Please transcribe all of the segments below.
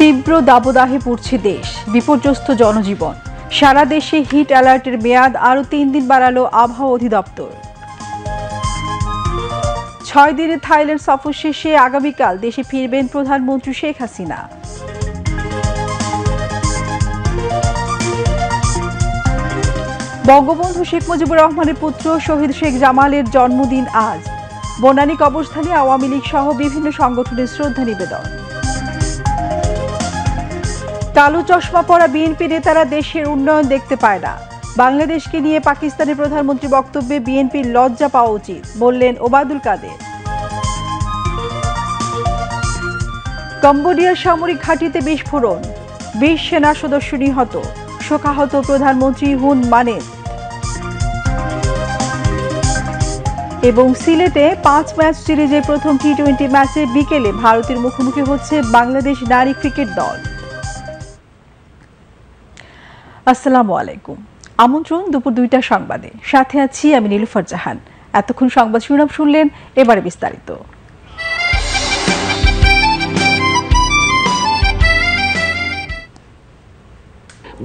তীব্র দাবদাহে পড়ছে দেশ, বিপর্যস্ত জনজীবন। সারা দেশে হিট অ্যালার্টের মেয়াদ আরও 3 দিন বাড়ালো আবহাওয়া অধিদপ্তর। 6 দিনের থাইল্যান্ড সফর শেষে আগামীকাল দেশে ফিরবেন প্রধানমন্ত্রী শেখ হাসিনা। বঙ্গবন্ধু শেখ মুজিবুর রহমানের পুত্র শহীদ শেখ জামালের জন্মদিন আজ। বনানী কবরস্থানে আওয়ামী লীগ সহ বিভিন্ন সংগঠনের শ্রদ্ধা নিবেদন। কালো চশমা পরা বিএনপি নেতারা দেশের উন্নয়ন দেখতে পায় না। বাংলাদেশকে নিয়ে পাকিস্তানের প্রধানমন্ত্রী বক্তব্যে বিএনপির লজ্জা পাওয়া উচিত, বললেন ওবায়দুল কাদের। কম্বোডিয়ার সামরিক ঘাঁটিতে বিস্ফোরণ, 20 সেনা সদস্য নিহত, শোকাহত প্রধানমন্ত্রী হুন মানেত। এবং সিলেটে 5 ম্যাচ সিরিজের প্রথম টি-20 ম্যাচে বিকেলে ভারতের মুখোমুখি হচ্ছে বাংলাদেশ নারী ক্রিকেট দল। আসসালামু আলাইকুম, আমন্ত্রণ দুপুর 2টার সংবাদে। সাথে আছি আমি নীলুফার জাহান। এতক্ষণ সংবাদ শিরোনাম শুনলেন, এবারে বিস্তারিত।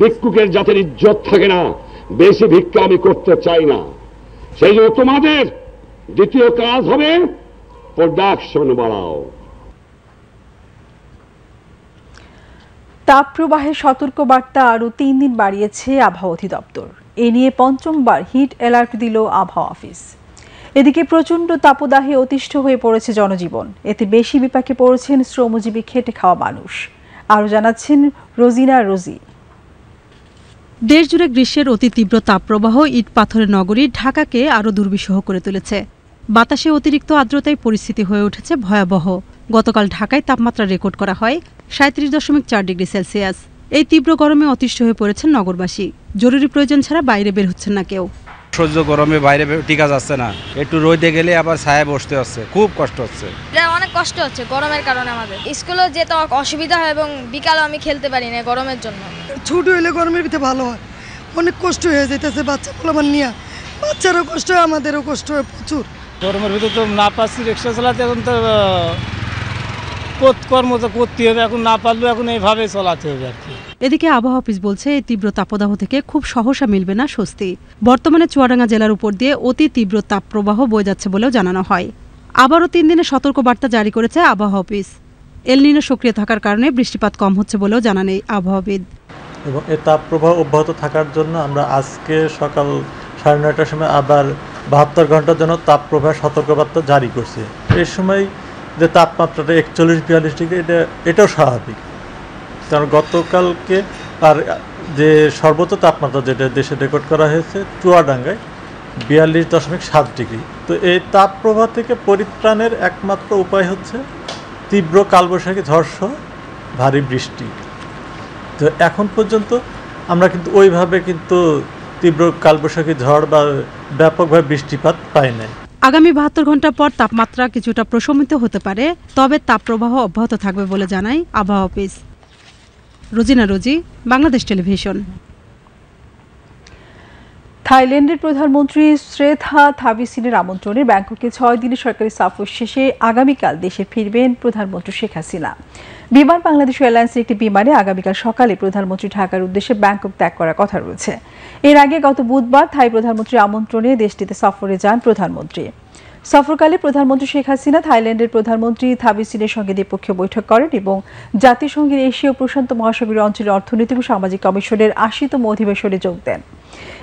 ভিক্ষুকের জাতের ইজ্জত থাকে না, বেশি ভিক্ষা আমি করতে চাই না। সেই জন্য তোমাদের দ্বিতীয় কাজ হবে প্রোডাকশন বাড়াও। তাপপ্রবাহের সতর্কবার্তা আরও 3 দিন বাড়িয়েছে আবহাওয়া অধিদপ্তর। এ নিয়ে পঞ্চমবার হিট অ্যালার্ট দিল আবহাওয়া অফিস। এদিকে প্রচণ্ড তাপদাহে অতিষ্ঠ হয়ে পড়েছে জনজীবন। এতে বেশি বিপাকে পড়েছেন শ্রমজীবী খেটে খাওয়া মানুষ। আরও জানাচ্ছেন রোজিনা রোজি। দেশজুড়ে গ্রীষ্মের অতি তীব্র তাপপ্রবাহ ইট পাথরের নগরী ঢাকাকে আরও দুর্বিষহ করে তুলেছে। বাতাসে অতিরিক্ত আর্দ্রতায় পরিস্থিতি হয়ে উঠেছে ভয়াবহ। গতকাল ঢাকায় তাপমাত্রা রেকর্ড করা হয় 37.4 ডিগ্রি সেলসিয়াস। এই তীব্র গরমে অতিষ্ঠ হয়ে পড়েছেন নগরবাসী। জরুরি প্রয়োজন ছাড়া বাইরে বের হচ্ছেন না কেউ। সহ্য গরমে বাইরে টিকা যাচ্ছে না, একটু রোদে গেলে আবার ছায়া বসতে হচ্ছে, খুব কষ্ট হচ্ছে। অনেক কষ্ট হচ্ছে গরমের কারণে। আমাদের স্কুলে যেতে অসুবিধা হয় এবং বিকালে আমি খেলতে পারি না গরমের জন্য। ছোট হইলে গরমের ভিতরে ভালো হয়, অনেক কষ্ট হয়ে যেতেছে বাচ্চা পোলাপান নিয়ে। বাচ্চারও কষ্ট হয়, আমাদেরও কষ্ট হয় প্রচুর। গরমের ভিতরে তো না পাচ্ছি রিক্সা চালাতে, এখন তো কর্ম তো করতে হবে, এখন না পারলেও এখন এইভাবে চলাতে হবে আর কি। এদিকে আবহাওয়া অফিস বলছে এই তীব্র তাপদাহ থেকে খুব সহসা মিলবে না স্বস্তি। বর্তমানে চুয়াডাঙ্গা জেলার উপর দিয়ে অতি তীব্র তাপপ্রবাহ বয়ে যাচ্ছে বলেও জানানো হয়। আবারও 3 দিনের সতর্কবার্তা জারি করেছে আবহাওয়া অফিস। এল নিনো সক্রিয় থাকার কারণে বৃষ্টিপাত কম হচ্ছে বলেও জানান এই আবহাওয়াবিদ। এবং এই তাপপ্রবাহ অব্যাহত থাকার জন্য আমরা আজকে সকাল 9:30টার সময় আবার 72 ঘন্টার জন্য তাপপ্রবাহ সতর্কবার্তা জারি করছি। এই সময় যে তাপমাত্রাটা 41-42 ডিগ্রি, এটাও স্বাভাবিক। কারণ গতকালকে আর যে সর্বোচ্চ তাপমাত্রা যেটা দেশে রেকর্ড করা হয়েছে চুয়াডাঙ্গায় 42.7 ডিগ্রি। তো এই তাপপ্রবাহ থেকে পরিত্রাণের একমাত্র উপায় হচ্ছে তীব্র কালবৈশাখী ঝড়সহ ভারী বৃষ্টি। তো এখন পর্যন্ত আমরা কিন্তু ওইভাবে তীব্র কালবৈশাখী ঝড় বা ব্যাপকভাবে বৃষ্টিপাত পাই নাই। আগামী 72 ঘন্টা পর তাপমাত্রা কিছুটা প্রশমিত হতে পারে, তবে তাপপ্রবাহ অব্যাহত থাকবে বলে জানায় আবহাওয়া অফিস। রোজিনা রোজি, বাংলাদেশ টেলিভিশন। থাইল্যান্ডের প্রধানমন্ত্রী শ্রেথা থাবিসিনের আমন্ত্রণে ব্যাংককে 6 দিনের সরকারি সফর শেষে আগামীকাল দেশে ফিরবেন প্রধানমন্ত্রী শেখ হাসিনা। বিমান বাংলাদেশ এয়ারলাইন্সের একটি বিমানে আগামীকাল সকালে প্রধানমন্ত্রী ঢাকার উদ্দেশ্যে ব্যাংকক ত্যাগ করার কথা রয়েছে। এর আগে গত বুধবার থাই প্রধানমন্ত্রীর আমন্ত্রণে দেশটিতে সফরে যান প্রধানমন্ত্রী। সফরকালে প্রধানমন্ত্রী শেখ হাসিনা থাইল্যান্ডের প্রধানমন্ত্রী থাবিসিনের সঙ্গে দ্বিপক্ষীয় বৈঠক করেন এবং জাতিসংঘের এশীয় প্রশান্ত মহাসাগরীয় অঞ্চলের অর্থনৈতিক ও সামাজিক কমিশনের 80তম অধিবেশনে যোগ দেন।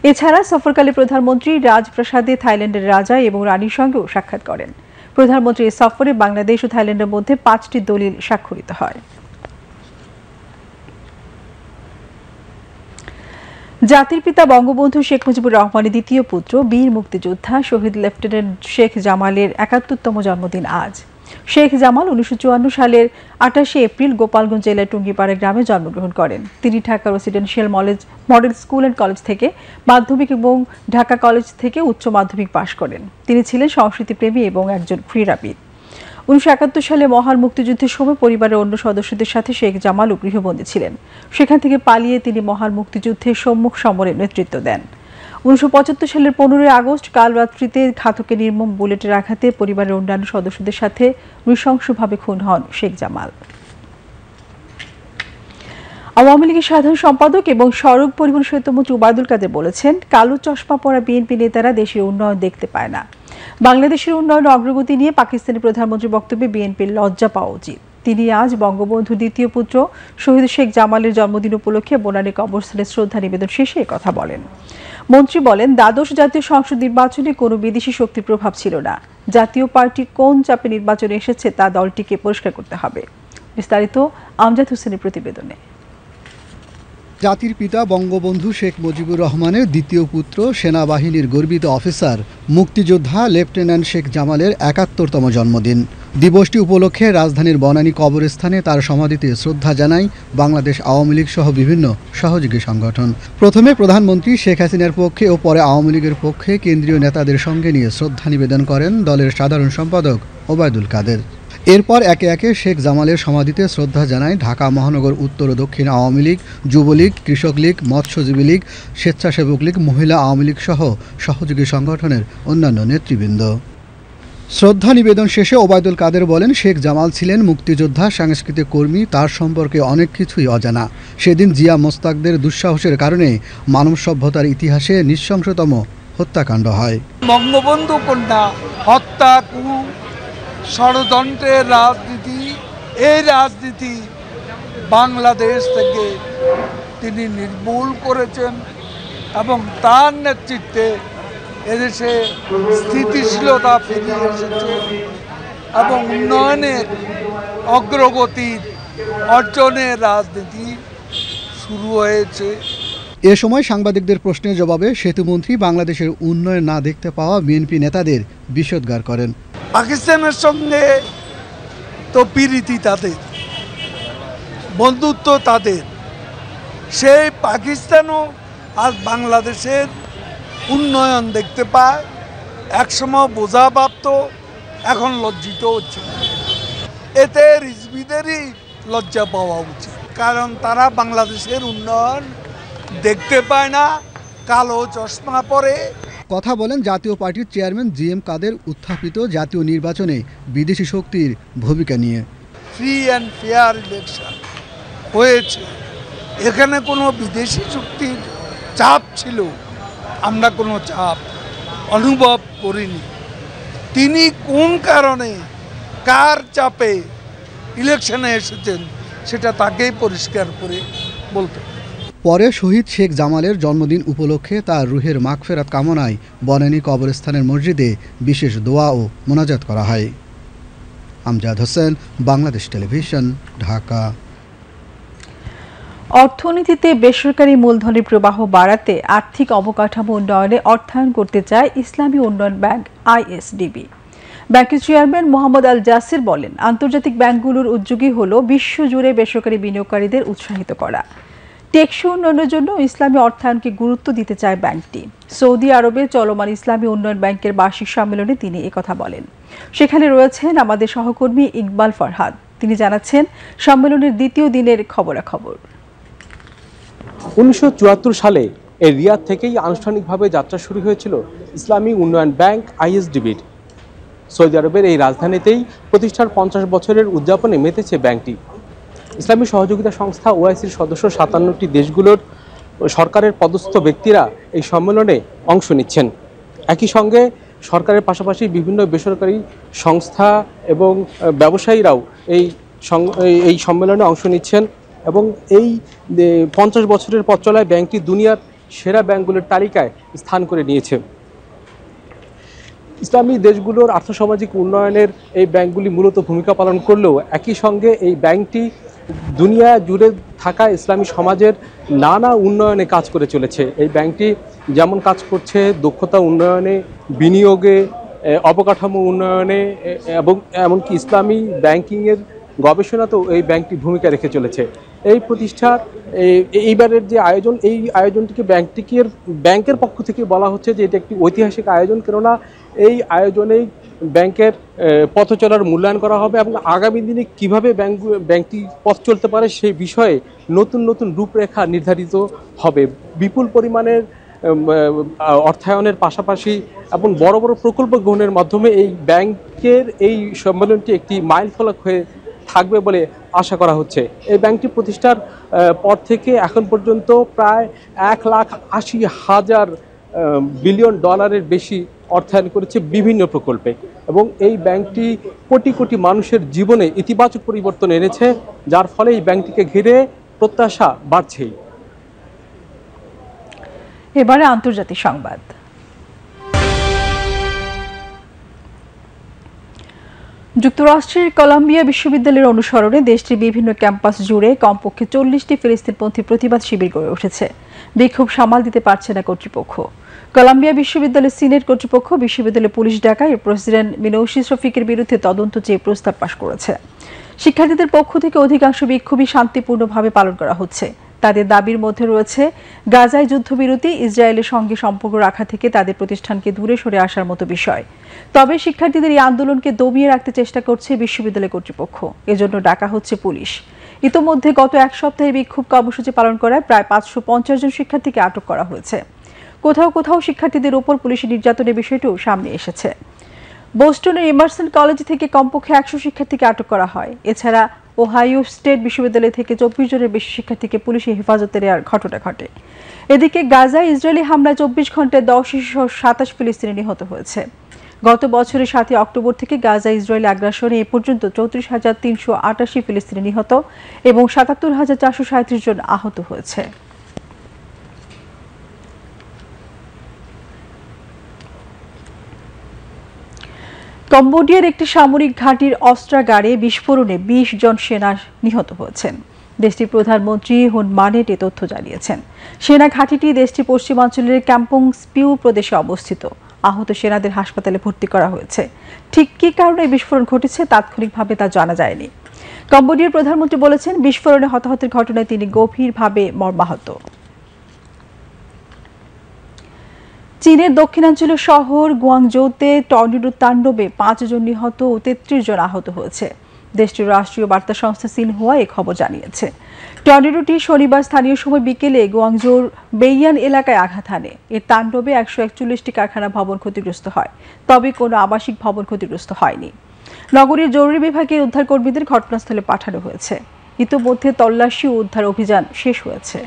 এছাড়া সফরকালে প্রধানমন্ত্রী রাজপ্রাসাদে থাইল্যান্ডের রাজা এবং রানীর সঙ্গেও সাক্ষাৎ করেন। প্রধানমন্ত্রীর সফরে বাংলাদেশ ও থাইল্যান্ডের মধ্যে 5টি দলিল স্বাক্ষরিত হয়। জাতির পিতা বঙ্গবন্ধু শেখ মুজিবুর রহমানের দ্বিতীয় পুত্র বীর মুক্তিযোদ্ধা শহীদ লেফটেন্যান্ট শেখ জামালের 71তম জন্মদিন আজ। শেখ জামাল 1954 সালের 28 এপ্রিল গোপালগঞ্জ জেলার টুঙ্গিপাড়া গ্রামে জন্মগ্রহণ করেন। তিনি Dhaka residential model school and college থেকে মাধ্যমিক এবং ঢাকা কলেজ থেকে উচ্চ মাধ্যমিক পাশ করেন। তিনি ছিলেন সংস্কৃতিপ্রেমী এবং একজন ক্রীড়াবিদ। 1971 সালে মহান মুক্তিযুদ্ধের সময় পরিবারের অন্য সদস্যদের সাথে শেখ জামাল গৃহবন্দী ছিলেন। সেখান থেকে পালিয়ে তিনি মহান মুক্তিযুদ্ধের সম্মুখ সমরে নেতৃত্ব দেন। 1975 সালের 15 আগস্ট কাল রাত্রিতে ঘাতকের নির্মম বুলেটের আঘাতে পরিবারের অন্যান্য সদস্যদের সাথে নৃশংসভাবে খুন হন শেখ জামাল। আওয়ামী লীগের সাধারণ সম্পাদক এবং সড়ক পরিবহন সেতুমন্ত্রী ওবায়দুল কাদের বলেছেন, কালো চশমা পরা বিএনপি নেতারা দেশের উন্নয়ন দেখতে পায় না। বাংলাদেশের উন্নয়ন অগ্রগতি নিয়ে পাকিস্তানি প্রধানমন্ত্রীর বক্তব্যে বিএনপির লজ্জা পাওয়া উচিত। তিনি আজ বঙ্গবন্ধুর দ্বিতীয় পুত্র শহীদ শেখ জামালের জন্মদিন উপলক্ষে বনানী কবরস্থানে শ্রদ্ধা নিবেদন শেষে কথা বলেন। মন্ত্রী বলেন, দ্বাদশ জাতীয় সংসদ নির্বাচনে কোনো বিদেশি শক্তির প্রভাব ছিল না। জাতীয় পার্টি কোন চাপে নির্বাচনে এসেছে তা দলটিকে পরিষ্কার করতে হবে। বিস্তারিত আমজাদ হোসেনের প্রতিবেদনে। জাতির পিতা বঙ্গবন্ধু শেখ মুজিবুর রহমানের দ্বিতীয় পুত্র, সেনাবাহিনীর গর্বিত অফিসার, মুক্তিযোদ্ধা লেফটেন্যান্ট শেখ জামালের ৭১তম জন্মদিন। দিবসটি উপলক্ষে রাজধানীর বনানী কবরস্থানে তার সমাধিতে শ্রদ্ধা জানায় বাংলাদেশ আওয়ামী লীগ সহ বিভিন্ন সহযোগী সংগঠন। প্রথমে প্রধানমন্ত্রী শেখ হাসিনার পক্ষে ও পরে আওয়ামী লীগের পক্ষে কেন্দ্রীয় নেতাদের সঙ্গে নিয়ে শ্রদ্ধা নিবেদন করেন দলের সাধারণ সম্পাদক ওবায়দুল কাদের। এরপর একে একে শেখ জামালের সমাধিতে শ্রদ্ধা জানায় ঢাকা মহানগর উত্তর ও দক্ষিণ আওয়ামী লীগ, যুবলীগ, কৃষক লীগ, মৎস্যজীবী লীগ, স্বেচ্ছাসেবক লীগ, মহিলা আওয়ামী লীগ সহ সহযোগী সংগঠনের অন্যান্য নেতৃবৃন্দ। শ্রদ্ধা নিবেদন শেষে ওবায়দুল কাদের বলেন, শেখ জামাল ছিলেন মুক্তিযোদ্ধা, সাংস্কৃতিক কর্মী, তার সম্পর্কে অনেক কিছুই অজানা। সেদিন জিয়া মোস্তাকদের দুঃসাহসের কারণে মানব সভ্যতার ইতিহাসে নৃশংসতম হত্যাকাণ্ড হয়। বঙ্গবন্ধু কন্যা হত্যা, ষড়যন্ত্রের রাজনীতি, এই রাজনীতি বাংলাদেশ থেকে তিনি নির্মূল করেছেন এবং তার নেতৃত্বে এদেশে স্থিতিশীলতা ফিরিয়ে এসেছে এবং উন্নয়নের অগ্রগতির অর্জনের রাজনীতি শুরু হয়েছে। এ সময় সাংবাদিকদের প্রশ্নের জবাবে সেতুমন্ত্রী বাংলাদেশের উন্নয়ন না দেখতে পাওয়া বিএনপি নেতাদের বিষোদ্গার করেন। পাকিস্তানের সঙ্গে তো প্রীতি তাদের, বন্ধুত্ব তাদের, সেই পাকিস্তানও আজ বাংলাদেশের উন্নয়ন দেখতে পায়। একসময় বোঝা ভাবত, এখন লজ্জিত হচ্ছে। এতে রিজভিদেরই লজ্জা পাওয়া উচিত, কারণ তারা বাংলাদেশের উন্নয়ন দেখতে পায় না, কালো চশমা পরে। কথা বলেন জাতীয় পার্টির চেয়ারম্যান জিএম কাদের উত্থাপিত জাতীয় নির্বাচনে বিদেশি শক্তির ভূমিকা নিয়ে। ফ্রি অ্যান্ড ফেয়ার ইলেকশন হয়েছে, এখানে কোনো বিদেশি শক্তির চাপ ছিল, আমরা কোনো চাপ অনুভব করিনি। তিনি কোন কারণে, কার চাপে ইলেকশনে এসেছেন সেটা তাকেই পরিষ্কার করে বলতে। পরে শহীদ শেখ জামালের জন্মদিন উপলক্ষে তার রুহের মাগফিরাত কামনায় বনানী কবরস্থানের মসজিদে বিশেষ দোয়া ও মোনাজাত করা হয়। আমজাদ হোসেন, বাংলাদেশ টেলিভিশন, ঢাকা। অর্থনীতিতে বেসরকারি মূলধনের প্রবাহ বাড়াতে আর্থিক অবকাঠামো উন্নয়নে অর্থায়ন করতে চায় ইসলামী উন্নয়ন ব্যাংক আইএসডিবি। ব্যাংকের চেয়ারম্যান মোহাম্মদ আল জাসির বলেন, আন্তর্জাতিক ব্যাংকগুলোর উদ্যোগই হল বিশ্বজুড়ে বেসরকারি বিনিয়োগকারীদের উৎসাহিত করা। টেকসই উন্নয়নের জন্য ইসলামী অর্থায়নকে গুরুত্ব দিতে চায় ব্যাংকটি। সৌদি আরবে চলমান ইসলামী উন্নয়ন ব্যাংকের বার্ষিক সম্মেলনে তিনি একথা বলেন। সেখানে রয়েছেন আমাদের সহকর্মী ইকবাল ফরহাদ। তিনি জানাচ্ছেন সম্মেলনের দ্বিতীয় দিনের খবরাখবর। 1974 সালে এই রিয়াদ থেকেই আনুষ্ঠানিকভাবে যাত্রা শুরু হয়েছিল ইসলামী উন্নয়ন ব্যাংক আইএসডিবির। সৌদি আরবের এই রাজধানীতেই প্রতিষ্ঠার 50 বছরের উদযাপনে মেতেছে ব্যাংকটি। ইসলামী সহযোগিতা সংস্থা ওআইসির সদস্য 57টি দেশগুলোর সরকারের পদস্থ ব্যক্তিরা এই সম্মেলনে অংশ নিচ্ছেন। একই সঙ্গে সরকারের পাশাপাশি বিভিন্ন বেসরকারি সংস্থা এবং ব্যবসায়ীরাও এই সম্মেলনে অংশ নিচ্ছেন এবং এই 50 বছরের পথ চলায় ব্যাংকটি দুনিয়ার সেরা ব্যাংকগুলোর তালিকায় স্থান করে নিয়েছে। ইসলামী দেশগুলোর আর্থসামাজিক উন্নয়নের এই ব্যাংকগুলি মূলত ভূমিকা পালন করলেও একই সঙ্গে এই ব্যাংকটি দুনিয়া জুড়ে থাকা ইসলামী সমাজের নানা উন্নয়নে কাজ করে চলেছে। এই ব্যাংকটি যেমন কাজ করছে দক্ষতা উন্নয়নে, বিনিয়োগে, অবকাঠামো উন্নয়নে এবং এমনকি ইসলামী ব্যাংকিংয়ের গবেষণাতেও এই ব্যাংকটি ভূমিকা রেখে চলেছে। এই প্রতিষ্ঠার এইবারের যে আয়োজন, এই আয়োজনটিকে ব্যাংকের পক্ষ থেকে বলা হচ্ছে যে এটা একটি ঐতিহাসিক আয়োজন, কেননা এই আয়োজনেই ব্যাংকের পথ চলার মূল্যায়ন করা হবে এবং আগামী দিনে কীভাবে ব্যাংকটি পথ চলতে পারে সেই বিষয়ে নতুন নতুন রূপরেখা নির্ধারিত হবে। বিপুল পরিমাণের অর্থায়নের পাশাপাশি এবং বড় বড় প্রকল্প গ্রহণের মাধ্যমে এই ব্যাংকের এই সম্মেলনটি একটি মাইলফলক হয়ে থাকবে বলে আশা করা হচ্ছে। এই ব্যাংকটি প্রতিষ্ঠার পর থেকে এখন পর্যন্ত প্রায় 1,80,000 বিলিয়ন ডলারের বেশি অর্থায়ন করেছে বিভিন্ন প্রকল্পে, এবং এই ব্যাংকটি কোটি কোটি মানুষের জীবনে ইতিবাচক পরিবর্তন এনেছে, যার ফলে এই ব্যাংকটিকে ঘিরে প্রত্যাশা বাড়ছেই। এবারে আন্তর্জাতিক সংবাদ। যুক্তরাষ্ট্রের কলাম্বিয়া বিশ্ববিদ্যালয়ের অনুসরণে দেশটির বিভিন্ন ক্যাম্পাস জুড়ে কমপক্ষে 40টি ফিলিস্তিনপন্থী প্রতিবাদ শিবির গড়ে উঠেছে। বিক্ষোভ সামাল দিতে পারছে না কর্তৃপক্ষ। কলাম্বিয়া বিশ্ববিদ্যালয়ের সিনেট কর্তৃপক্ষ বিশ্ববিদ্যালয়ের পুলিশ ডাকায় প্রেসিডেন্ট মিনৌশিস রফিকের বিরুদ্ধে তদন্ত চেয়ে প্রস্তাব পাশ করেছে। শিক্ষার্থীদের পক্ষ থেকে অধিকাংশ বিক্ষোভই শান্তিপূর্ণভাবে পালন করা হচ্ছে। তাদের দাবির মধ্যে রয়েছে গাজায় যুদ্ধবিরতি, ইসরায়েলের সঙ্গে সম্পর্ক রাখা থেকে তাদের প্রতিষ্ঠানকে দূরে সরে আসার মতো বিষয়। তবে শিক্ষার্থীদের এই আন্দোলনকে দমিয়ে রাখতে চেষ্টা করছে বিশ্ববিদ্যালয় কর্তৃপক্ষ, এজন্য ডাকা হচ্ছে পুলিশ। ইতোমধ্যে গত এক সপ্তাহে বিক্ষোভ কর্মসূচি পালন করায় প্রায় 550 জন শিক্ষার্থীকে আটক করা হয়েছে। কোথাও কোথাও শিক্ষার্থীদের ওপর পুলিশের নির্যাতনের বিষয়টিও সামনে এসেছে। বোস্টনের এমারসন কলেজ থেকে কমপক্ষে 100 শিক্ষার্থীকে আটক করা হয়। এছাড়া ওহাইও স্টেট বিশ্ববিদ্যালয় থেকে 24 জনের বেশি শিক্ষার্থীকে পুলিশি হেফাজতে নেওয়ার ঘটনা ঘটে। এদিকে গাজায় ইসরায়েলি হামলায় 24 ঘন্টায় 10 শিশুসহ 27 ফিলিস্তিনি নিহত হয়েছে। গত বছরের 7 অক্টোবর থেকে গাজা ইসরায়েলি আগ্রাসনে এ পর্যন্ত 34,388 ফিলিস্তিনি নিহত এবং 77,437 জন আহত হয়েছে। কম্বোডিয়ার একটি সামরিক ঘাঁটির অস্ত্রাগারে বিস্ফোরণে 20 জন সেনা নিহত হয়েছেন। দেশটির প্রধানমন্ত্রী হুন মানেট এ তথ্য জানিয়েছেন। সেনা ঘাঁটিটি দেশটির পশ্চিমাঞ্চলের ক্যাম্পং স্পিউ প্রদেশে অবস্থিত। আহত সেনাদের হাসপাতালে ভর্তি করা হয়েছে। ঠিক কী কারণে বিস্ফোরণ ঘটেছে তাৎক্ষণিকভাবে তা জানা যায়নি। কম্বোডিয়ার প্রধানমন্ত্রী বলেছেন, বিস্ফোরণে হতাহতের ঘটনায় তিনি গভীরভাবে মর্মাহত। চীনের দক্ষিণাঞ্চলীয় শহর গুয়াংজৌতে টর্নেডোর তাণ্ডবে 5 জন নিহত ও 33 জন আহত হয়েছে। দেশটির রাষ্ট্রীয় বার্তা সংস্থা সিনহুয়া এই খবর জানিয়েছে। টর্নেডোটি শনিবার স্থানীয় সময় বিকেলে গুয়াংজৌর বেইয়ান এলাকায় আঘাত হানে। এর তাণ্ডবে 141টি কারখানা ভবন ক্ষতিগ্রস্ত হয়, তবে কোনো আবাসিক ভবন ক্ষতিগ্রস্ত হয়নি। নগরীর জরুরি বিভাগের উদ্ধারকর্মীদের ঘটনাস্থলে পাঠানো হয়েছে। ইতোমধ্যে তল্লাশি ও উদ্ধার অভিযান শেষ হয়েছে।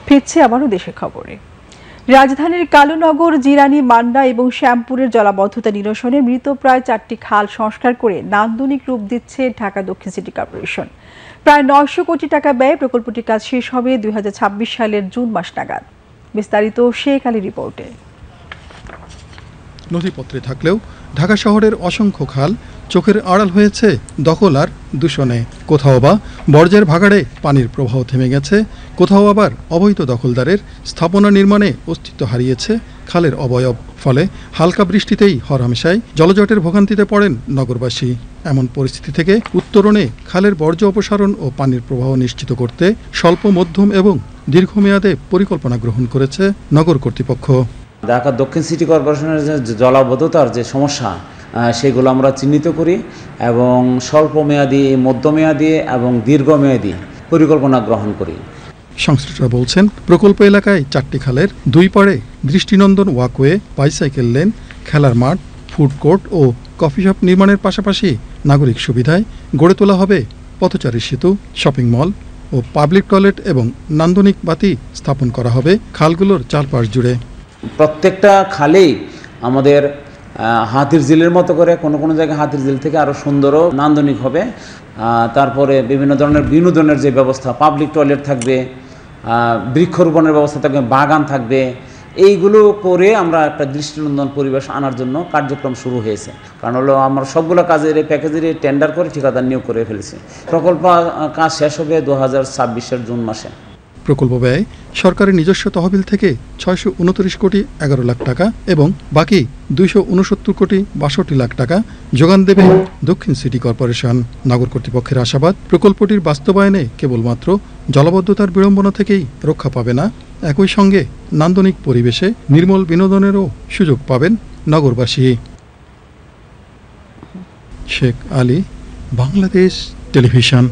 ফিরছে আবারও দেশের খবরে। রাজধানীর কালুনগর, জিরানি, মান্ডা এবং শ্যামপুরের জলাবদ্ধতা নিরসনে মৃত প্রায় 4টি খাল সংস্কার করে নান্দনিক রূপ দিচ্ছে ঢাকা দক্ষিণ সিটি কর্পোরেশন। প্রায় 900 কোটি টাকা ব্যয়ে প্রকল্পটির কাজ শেষ হবে 2026 সালের জুন মাস নাগাদ। বিস্তারিত শেখ আলী রিপোর্টে। নথিপত্রে থাকলেও ঢাকা শহরের অসংখ্য খাল চোখের আড়াল হয়েছে দখল আর দূষণে। কোথাও বা বর্জ্যের ভাগাড়ে পানির প্রবাহ থেমে গেছে, কোথাও আবার অবৈধ দখলদারের স্থাপনা নির্মাণে অস্তিত্ব হারিয়েছে খালের অবয়ব। ফলে হালকা বৃষ্টিতেই হরহামেশাই জলজটের ভোগান্তিতে পড়েন নগরবাসী। এমন পরিস্থিতি থেকে উত্তরণে খালের বর্জ্য অপসারণ ও পানির প্রবাহ নিশ্চিত করতে স্বল্প, মধ্যম এবং দীর্ঘমেয়াদে পরিকল্পনা গ্রহণ করেছে নগর কর্তৃপক্ষ। ঢাকা দক্ষিণ সিটি কর্পোরেশনের যে জলাবদ্ধতার যে সমস্যা, সেগুলো আমরা চিহ্নিত করি এবং স্বল্প মেয়াদী, মধ্যমেয়াদী এবং দীর্ঘমেয়াদী পরিকল্পনা গ্রহণ করি। সংশ্লিষ্টরা বলছেন, প্রকল্প এলাকায় 4টি খালের 2 পাড়ে দৃষ্টিনন্দন ওয়াকওয়ে, বাইসাইকেল লেন, খেলার মাঠ, ফুড কোর্ট ও কফি শপ নির্মাণের পাশাপাশি নাগরিক সুবিধায় গড়ে তোলা হবে পথচারী সেতু, শপিং মল ও পাবলিক টয়লেট এবং নান্দনিক বাতি স্থাপন করা হবে খালগুলোর চারপাশ জুড়ে। প্রত্যেকটা খালেই আমাদের হাতির ঝিলের মতো করে কোনো জায়গায় হাতির ঝিল থেকে আরও সুন্দরও নান্দনিক হবে। তারপরে বিভিন্ন ধরনের বিনোদনের যে ব্যবস্থা, পাবলিক টয়লেট থাকবে, বৃক্ষরোপণের ব্যবস্থা থাকবে, বাগান থাকবে। এইগুলো করে আমরা একটা দৃষ্টিনন্দন পরিবেশ আনার জন্য কার্যক্রম শুরু হয়েছে। কারণ হলো আমরা সবগুলো কাজের প্যাকেজের টেন্ডার করে ঠিকাদার নিয়োগ করে ফেলেছি। প্রকল্প কাজ শেষ হবে 2026 জুন মাসে। প্রকল্প ব্যয় সরকারের নিজস্ব তহবিল থেকে 629 কোটি 11 লাখ টাকা এবং বাকি 269 কোটি 62 লাখ টাকা যোগান দেবে দক্ষিণ সিটি কর্পোরেশন। নগর কর্তৃপক্ষের আশাবাদ, প্রকল্পটির বাস্তবায়নে কেবলমাত্র জলাবদ্ধতার বিড়ম্বনা থেকেই রক্ষা পাবে না, একই সঙ্গে নান্দনিক পরিবেশে নির্মল বিনোদনেরও সুযোগ পাবেন নগরবাসী। শেখ আলী, বাংলাদেশ টেলিভিশন।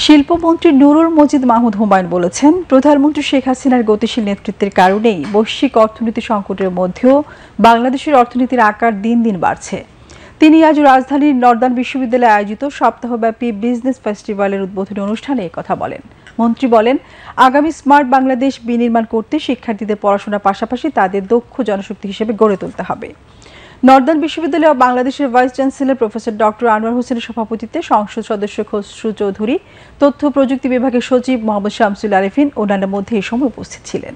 শিল্পমন্ত্রী নুরুল মজিদ মাহমুদ হুমায়ুন বলেছেন, প্রধানমন্ত্রী শেখ হাসিনার গতিশীল নেতৃত্বের কারণেই বৈশ্বিক অর্থনীতি সংকটের মধ্যেও বাংলাদেশের অর্থনীতির আকার দিন দিন বাড়ছে। তিনি আজ রাজধানীর নর্দার্ন বিশ্ববিদ্যালয়ে আয়োজিত সপ্তাহব্যাপী বিজনেস ফেস্টিভ্যালের উদ্বোধনী অনুষ্ঠানে একথা বলেন। মন্ত্রী বলেন, আগামী স্মার্ট বাংলাদেশ বিনির্মাণ করতে শিক্ষার্থীদের পড়াশোনার পাশাপাশি তাদের দক্ষ জনশক্তি হিসেবে গড়ে তুলতে হবে। নর্দার্ন বিশ্ববিদ্যালয় ও বাংলাদেশের vice chancellor professor doctor Anwar হোসেনের সভাপতিত্বে সংসদ সদস্য খসরু চৌধুরী, তথ্য প্রযুক্তি বিভাগের সচিব মোহাম্মদ শামসুল আরেফিন অন্যান্যের মধ্যে এই সময় উপস্থিত ছিলেন।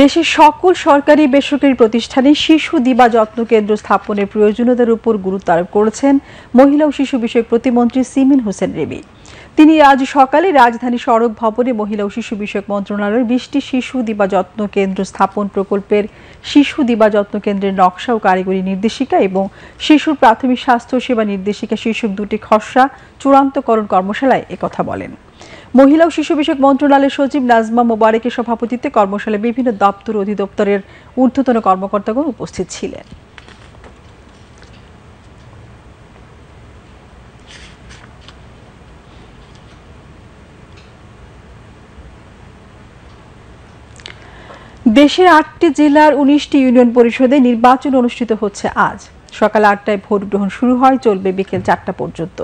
দেশের সকল সরকারি বেসরকারি প্রতিষ্ঠানে শিশু দিবা যত্ন কেন্দ্র স্থাপনের প্রয়োজনীয়তার উপর গুরুত্ব আরোপ করেছেন মহিলা ও শিশু বিষয়ক প্রতিমন্ত্রী সিমিন হোসেন রেবি। তিনি আজ সকালে রাজধানী সড়ক ভবনে মহিলা ও শিশু বিষয়ক মন্ত্রণালয়ের ২০টি শিশু দিবা যত্ন কেন্দ্র স্থাপন প্রকল্পের শিশু দিবা যত্ন কেন্দ্রের নকশা ও কারিগরি নির্দেশিকা এবং শিশুর প্রাথমিক স্বাস্থ্য সেবা নির্দেশিকা শীর্ষক দুটি খসড়া চূড়ান্তকরণ কর্মশালায় একথা বলেন। মহিলা ও শিশু বিষয়ক মন্ত্রণালয়ের সচিব নাজমা মোবারকের সভাপতিত্বে কর্মশালায় বিভিন্ন দপ্তর অধিদপ্তরের ঊর্ধ্বতন কর্মকর্তাগণ উপস্থিত ছিলেন। দেশের ৮টি জেলার ১৯টি ইউনিয়ন পরিষদে নির্বাচন অনুষ্ঠিত হচ্ছে আজ। সকাল ৮টায় ভোট গ্রহণ শুরু হয়, চলবে বিকেল ৪টা পর্যন্ত।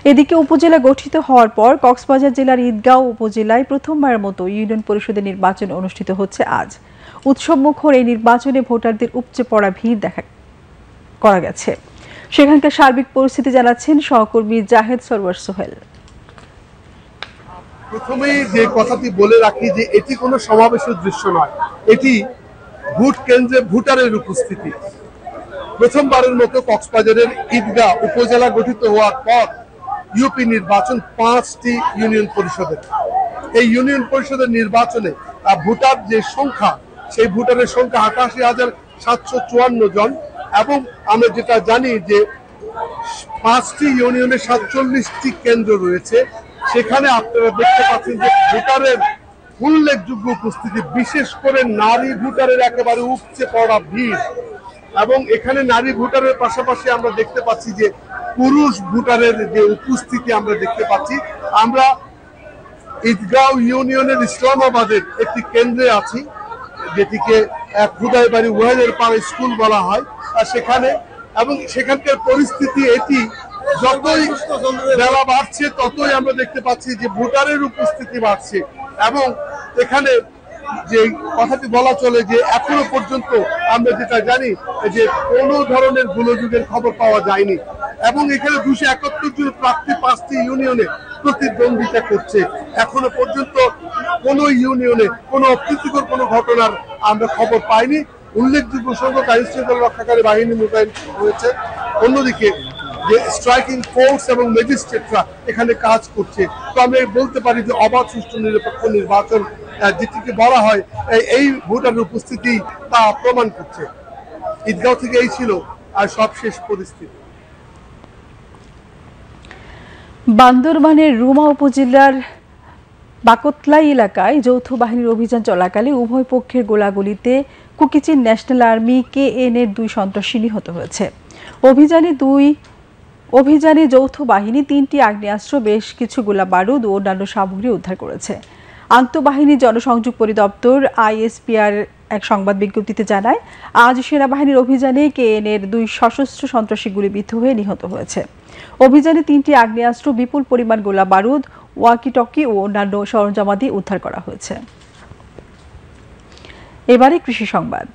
এদিকে উপজেলা গঠিত হওয়ার পর কক্সবাজার জেলার ঈদগাঁও উপজেলায় প্রথমবারের মতো ইউনিয়ন পরিষদের নির্বাচন অনুষ্ঠিত হচ্ছে আজ। উৎসবমুখর এই নির্বাচনে ভোটারদের উপচে পড়া ভিড় করা গেছে। সেখানকার সার্বিক পরিস্থিতি জানাচ্ছেন সহকর্মী জাহেদ সরওয়ার সোহেল। প্রথমেই যে কথাটি বলে রাখি যে এটি কোনো সমাবেশের দৃশ্য নয়, এটি ভোট কেন্দ্রে ভোটারের উপস্থিতি। প্রথমবারের মতো কক্সবাজারের ঈদগাঁও উপজেলা গঠিত হওয়ার পর ইউপি নির্বাচন 5টি ইউনিয়ন পরিষদের। এই ইউনিয়ন পরিষদের নির্বাচনে ভোটার যে সংখ্যা, সেই ভোটারের সংখ্যা ৮৮,৭৫৪ জন এবং আমরা যেটা জানি যে 5টি ইউনিয়নে 47টি কেন্দ্র রয়েছে। সেখানে আপনারা দেখতে পাচ্ছেন যে ভোটারের উল্লেখযোগ্য উপস্থিতি, বিশেষ করে নারী ভোটারের একেবারে উপচে পড়া ভিড়। এবং এখানে নারী ভোটারের পাশাপাশি আমরা দেখতে পাচ্ছি যে পুরুষ ভোটারের যে উপস্থিতি আমরা দেখতে পাচ্ছি। আমরা ঈদগাঁও ইউনিয়নের ইসলামাবাদের একটি কেন্দ্রে আছি, যেটিকে খুদাইবাড়ি ওয়াহেদের পাড়া স্কুল বলা হয়। আর সেখানে এবং সেখানকার পরিস্থিতি এটি, যতই বেলা বাড়ছে ততই আমরা দেখতে পাচ্ছি যে ভোটারের উপস্থিতি বাড়ছে। এবং এখানে যে কথাটি বলা চলে যে এখনো পর্যন্ত আমরা যেটা জানি যে কোনো ধরনের গোলযোগের খবর পাওয়া যায়নি এবং এখানে 271 জন প্রার্থী 5টি ইউনিয়নে প্রতিদ্বন্দ্বিতা করছে। এখনো পর্যন্ত কোনো ইউনিয়নে কোনো অপ্রীতিকর কোনো ঘটনার আমরা খবর পাইনি। উল্লেখযোগ্য সংখ্যক আইন শৃঙ্খলা রক্ষাকারী বাহিনী মোতায়েন হয়েছে। অন্যদিকে যে স্ট্রাইকিং ফোর্স এবং ম্যাজিস্ট্রেটরা এখানে কাজ করছে। তো আমরা বলতে পারি যে অবাধ, সুষ্ঠু, নিরপেক্ষ নির্বাচন যেটিকে বলা হয় এই ভোটারের উপস্থিতি তা প্রমাণ করছে। ঈদগাঁও থেকে এই ছিল আর সবশেষ পরিস্থিতি। বান্দরবানের রুমা উপজেলার বাকতলাই এলাকায় যৌথ বাহিনীর অভিযান চলাকালে উভয় পক্ষের গোলাগুলিতে কুকিচিন ন্যাশনাল আর্মি KN এর 2 সন্ত্রাসী নিহত হয়েছে। অভিযানে যৌথ বাহিনী 3টি আগ্নেয়াস্ত্র, বেশ কিছু গোলা বারুদ ও অন্যান্য সামগ্রী উদ্ধার করেছে। আন্তঃবাহিনী জনসংযোগ পরিদপ্তর ISPR এক সংবাদ বিজ্ঞপ্তিতে জানায়, আজ সেনাবাহিনীর অভিযানে KN এর 2 সশস্ত্র সন্ত্রাসী গুলিবিদ্ধ হয়ে নিহত হয়েছে। অভিযানে 3টি আগ্নেয়াস্ত্র, বিপুল পরিমাণ গোলা বারুদ, ওয়াকি-টকি ও অন্যান্য সরঞ্জামাদি উদ্ধার করা হয়েছে। এবারে কৃষি সংবাদ।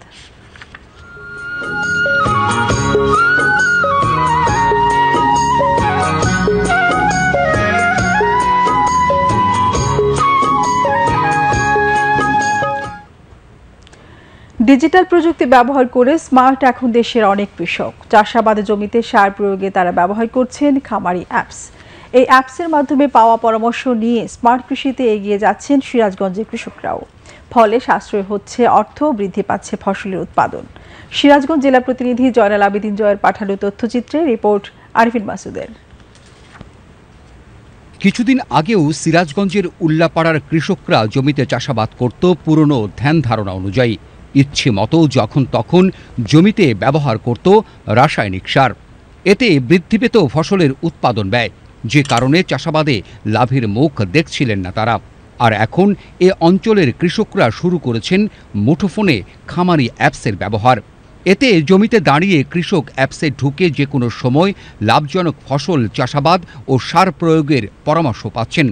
ডিজিটাল প্রযুক্তি ব্যবহার করে স্মার্ট এখন দেশের অনেক কৃষক। চাষাবাদে জমিতে সার প্রয়োগে তারা ব্যবহার করছেন খামারি অ্যাপস। এই অ্যাপসের মাধ্যমে পাওয়া পরামর্শ নিয়ে স্মার্ট কৃষিতে এগিয়ে যাচ্ছেন সিরাজগঞ্জের কৃষকরাও। ফলে সাশ্রয় হচ্ছে অর্থ, বৃদ্ধি পাচ্ছে ফসলের উৎপাদন। সিরাজগঞ্জ জেলা প্রতিনিধি জয়নাল আবেদিন জয়ের পাঠানো তথ্যচিত্রে রিপোর্ট আরিফিন মাসুদের। কিছুদিন আগেও সিরাজগঞ্জের উল্লাপাড়ার কৃষকরা জমিতে চাষাবাদ করত পুরনো ধ্যান ধারণা অনুযায়ী। ইচ্ছে মতো যখন তখন জমিতে ব্যবহার করত রাসায়নিক সার। এতে বৃদ্ধি পেত ফসলের উৎপাদন ব্যয়, যে কারণে চাষাবাদে লাভের মুখ দেখছিলেন না তারা। আর এখন এ অঞ্চলের কৃষকরা শুরু করেছেন মুঠোফোনে খামারি অ্যাপসের ব্যবহার। এতে জমিতে দাঁড়িয়ে কৃষক অ্যাপসে ঢুকে যে কোনো সময় লাভজনক ফসল চাষাবাদ ও সার প্রয়োগের পরামর্শ পাচ্ছেন।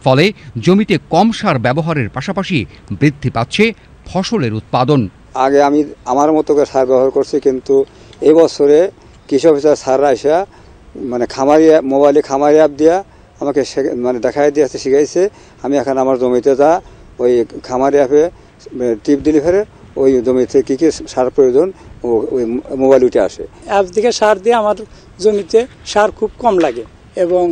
ফলে জমিতে কম সার ব্যবহারের পাশাপাশি বৃদ্ধি পাচ্ছে ফসলের উৎপাদন। আগে আমি আমার মতো করে সার ব্যবহার করছি, কিন্তু এবছরে কৃষক অফিসার সাররা এসে মানে মোবাইলে খামারি অ্যাপ দিয়া আমাকে মানে দেখাই দিয়েছে, শিখাইছে। আমি এখন আমার জমিতে যা ওই খামারি অ্যাপে টিপ দিলে ফেরে ওই জমিতে কী কী সার প্রয়োজন ওই মোবাইল উঠে আসে। অ্যাপ থেকে সার দিয়ে আমার জমিতে সার খুব কম লাগে এবং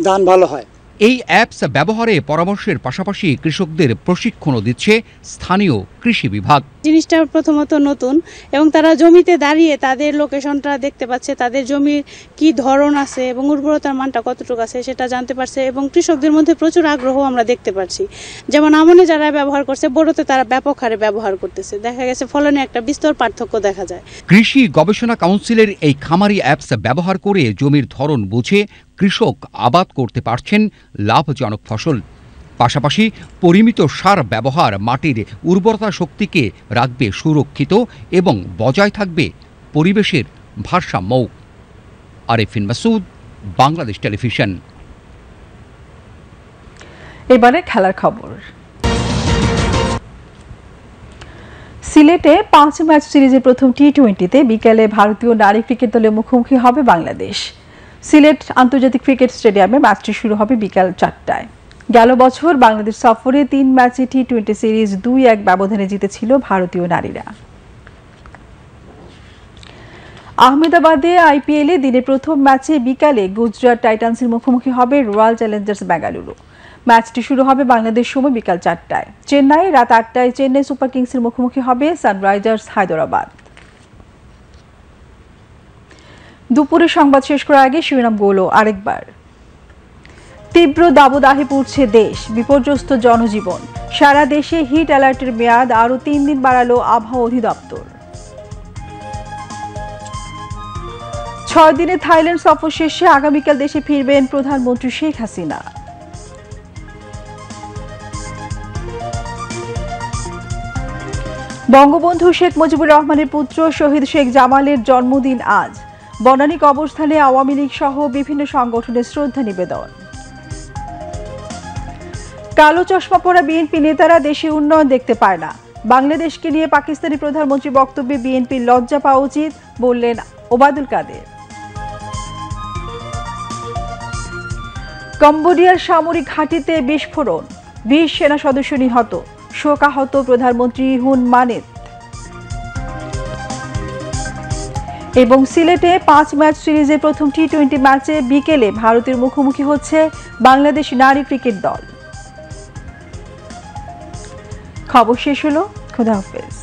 ধান ভালো হয়। এই অ্যাপস ব্যবহারে পরামর্শের পাশাপাশি কৃষকদের প্রশিক্ষণও দিচ্ছে স্থানীয় কৃষি বিভাগ। জিনিসটা প্রথমত নতুন এবং তারা জমিতে দাঁড়িয়ে তাদের লোকেশনটা দেখতে পাচ্ছে, তাদের জমির কি ধরন আছে এবং উর্বরতার মানটা কতটুকু আছে সেটা জানতে পারছে এবং কৃষকদের মধ্যে প্রচুর আগ্রহ আমরা দেখতে পাচ্ছি। যেমন আমনে যারা ব্যবহার করছে, বড়তে তারা ব্যাপক হারে ব্যবহার করতেছে, দেখা গেছে ফলনে একটা বিস্তর পার্থক্য দেখা যায়। কৃষি গবেষণা কাউন্সিলের এই খামারি অ্যাপস ব্যবহার করে জমির ধরন বুঝে কৃষক আবাদ করতে পারছেন লাভজনক ফসল। পাশাপাশি পরিমিত সার ব্যবহার মাটির উর্বরতা শক্তিকে রাখবে সুরক্ষিত এবং বজায় থাকবে পরিবেশের ভারসাম্য। আরেফিন মাসুদ, বাংলাদেশ টেলিভিশন। এবারে খেলার খবর। সিলেটে 5 ম্যাচ সিরিজের প্রথম টি-20তে বিকেলে ভারতীয় নারী ক্রিকেট দলের মুখোমুখি হবে বাংলাদেশ। সিলেট আন্তর্জাতিক ক্রিকেট স্টেডিয়ামে ম্যাচটি শুরু হবে বিকাল 4টায়। গেল বছর বাংলাদেশ সফরে 3 ম্যাচে টি-20 সিরিজ 2-1 ব্যবধানে জিতেছিল ভারতীয় নারীরা। আহমেদাবাদে আইপিএলে দিনের প্রথম ম্যাচে বিকালে গুজরাট টাইটান্সের মুখোমুখি হবে রয়্যাল চ্যালেঞ্জার্স বেঙ্গালুরু। ম্যাচটি শুরু হবে বাংলাদেশ সময় বিকাল 4টায়। চেন্নাই রাত 8টায় চেন্নাই সুপার কিংসের মুখোমুখি হবে সানরাইজার্স হায়দরাবাদ। দুপুরে সংবাদ শেষ করার আগে শিরোনামগুলো আরেকবার। তীব্র দাবদাহে পড়ছে দেশ, বিপর্যস্ত জনজীবন। সারা দেশে হিট অ্যালার্টের মেয়াদ আরও 3 দিন বাড়ালো আবহাওয়া অধিদপ্তর। 6 দিনে থাইল্যান্ড সফর শেষে আগামীকাল দেশে ফিরবেন প্রধানমন্ত্রী শেখ হাসিনা। বঙ্গবন্ধু শেখ মুজিবুর রহমানের পুত্র শহীদ শেখ জামালের জন্মদিন আজ। বনানী কবরস্থানে আওয়ামী লীগ সহ বিভিন্ন সংগঠনের শ্রদ্ধা নিবেদন। কালো চশমা পরা বিএনপি নেতারা দেশে উন্নয়ন দেখতে পায় না। বাংলাদেশকে নিয়ে পাকিস্তানি প্রধানমন্ত্রী বক্তব্যে বিএনপির লজ্জা পাওয়া উচিত বললেন ওবায়দুল কাদের। কম্বোডিয়ার সামরিক ঘাঁটিতে বিস্ফোরণ, 20 সেনা সদস্য নিহত, শোকাহত প্রধানমন্ত্রী হুন মানেত। এবং সিলেটে 5 ম্যাচ সিরিজের প্রথম টি-20 ম্যাচে বিকেলে ভারতের মুখোমুখি হচ্ছে বাংলাদেশ নারী ক্রিকেট দল। খবর শেষ হলো। খোদা হাফেজ।